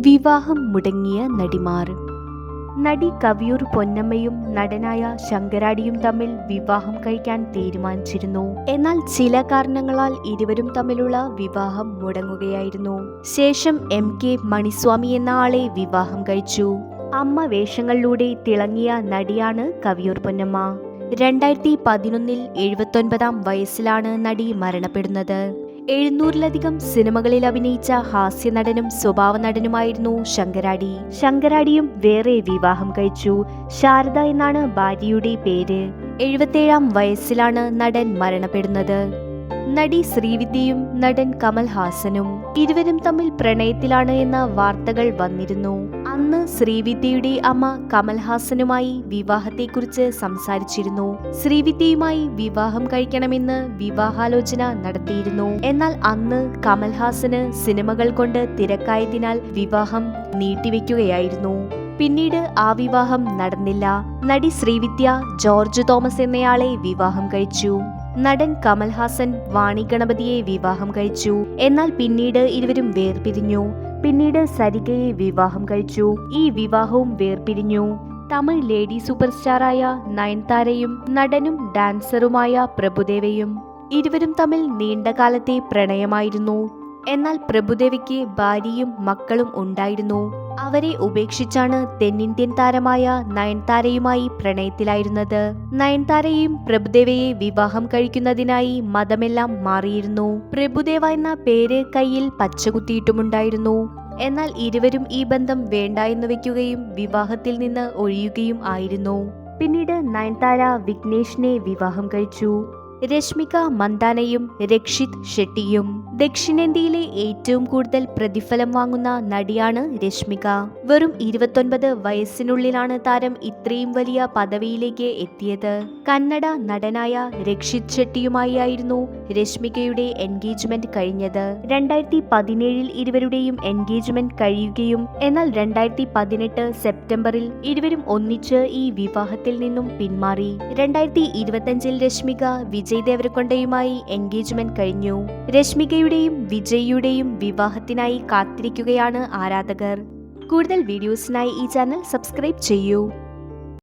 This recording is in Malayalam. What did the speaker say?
വിവാഹം മുടങ്ങിയ നടിമാർ. നടി കവിയൂർ പൊന്നമ്മയും നടനായ ശങ്കരാടിയും തമ്മിൽ വിവാഹം കഴിക്കാൻ തീരുമാനിച്ചിരുന്നു. എന്നാൽ ചില കാരണങ്ങളാൽ ഇരുവരും തമ്മിലുള്ള വിവാഹം മുടങ്ങുകയായിരുന്നു. ശേഷം MK മണിസ്വാമി എന്ന ആളെ വിവാഹം കഴിച്ചു. അമ്മ വേഷങ്ങളിലൂടെ തിളങ്ങിയ നടിയാണ് കവിയൂർ പൊന്നമ്മ. 2011 79-ാം വയസ്സിലാണ് നടി മരണപ്പെടുന്നത്. 700-ലധികം സിനിമകളിൽ അഭിനയിച്ച ഹാസ്യനടനും സ്വഭാവ നടനുമായിരുന്നു ശങ്കരാടി. ശങ്കരാടിയും വേറെ വിവാഹം കഴിച്ചു. ശാരദ എന്നാണ് ഭാര്യയുടെ പേര്. 77-ാം വയസ്സിലാണ് നടൻ മരണപ്പെടുന്നത്. നടി ശ്രീവിദ്യയും നടൻ കമൽഹാസനും ഇരുവരും തമ്മിൽ പ്രണയത്തിലാണ് എന്ന വാർത്തകൾ വന്നിരുന്നു. അന്ന് ശ്രീവിദ്യയുടെ അമ്മ കമൽഹാസനുമായി വിവാഹത്തെക്കുറിച്ച് സംസാരിച്ചിരുന്നു. ശ്രീവിദ്യയുമായി വിവാഹം കഴിക്കണമെന്ന് വിവാഹാലോചന നടത്തിയിരുന്നു. എന്നാൽ അന്ന് കമൽഹാസന് സിനിമകൾ കൊണ്ട് തിരക്കായതിനാൽ വിവാഹം നീട്ടിവെക്കുകയായിരുന്നു. പിന്നീട് ആ വിവാഹം നടന്നില്ല. നടി ശ്രീവിദ്യ ജോർജ് തോമസ് എന്നയാളെ വിവാഹം കഴിച്ചു. നടൻ കമൽഹാസൻ വാണി ഗണപതിയെ വിവാഹം കഴിച്ചു. എന്നാൽ പിന്നീട് ഇരുവരും വേർപിരിഞ്ഞു. പിന്നീട് സരികയെ വിവാഹം കഴിച്ചു. ഈ വിവാഹവും വേർപിരിഞ്ഞു. തമിഴ് ലേഡി സൂപ്പർ സ്റ്റാറായ നയൻതാരയും നടനും ഡാൻസറുമായ പ്രഭുദേവയും ഇരുവരും തമ്മിൽ നീണ്ടകാലത്തെ പ്രണയമായിരുന്നു. എന്നാൽ പ്രഭുദേവയ്ക്ക് ഭാര്യയും മക്കളും ഉണ്ടായിരുന്നു. അവരെ ഉപേക്ഷിച്ചാണ് തെന്നിന്ത്യൻ താരമായ നയൻതാരയുമായി പ്രണയത്തിലായിരുന്നത്. നയൻതാരയും പ്രഭുദേവയെ വിവാഹം കഴിക്കുന്നതിനായി മതമെല്ലാം മാറിയിരുന്നു. പ്രഭുദേവ എന്ന പേര് കയ്യിൽ പച്ചകുത്തിയിട്ടുമുണ്ടായിരുന്നു. എന്നാൽ ഇരുവരും ഈ ബന്ധം വേണ്ട എന്ന് വെക്കുകയും വിവാഹത്തിൽ നിന്ന് ഒഴിയുകയും ആയിരുന്നു. പിന്നീട് നയൻതാര വിഘ്നേഷിനെ വിവാഹം കഴിച്ചു. രശ്മിക മന്ദാനയും രക്ഷിത് ഷെട്ടിയും. ദക്ഷിണേന്ത്യയിലെ ഏറ്റവും കൂടുതൽ പ്രതിഫലം വാങ്ങുന്ന നടിയാണ് രശ്മിക. വെറും 29 വയസ്സിനുള്ളിലാണ് താരം ഇത്രയും വലിയ പദവിയിലേക്ക് എത്തിയത്. കന്നഡ നടനായ രക്ഷിത് ഷെട്ടിയുമായി ആയിരുന്നു രശ്മികയുടെ എൻഗേജ്മെന്റ് കഴിഞ്ഞത്. 2017 ഇരുവരുടെയും എൻഗേജ്മെന്റ് കഴിയുകയും എന്നാൽ 2018 സെപ്റ്റംബറിൽ ഇരുവരും ഒന്നിച്ച് ഈ വിവാഹത്തിൽ നിന്നും പിന്മാറി. 2025 രശ്മിക വിജയ് ദേവരകൊണ്ടയുമായി എൻഗേജ്മെന്റ് കഴിഞ്ഞു. രശ്മികയുടെയും വിജയിയുടെയും വിവാഹത്തിനായി കാത്തിരിക്കുകയാണ് ആരാധകർ. കൂടുതൽ വീഡിയോസിനായി ഈ ചാനൽ സബ്സ്ക്രൈബ് ചെയ്യൂ.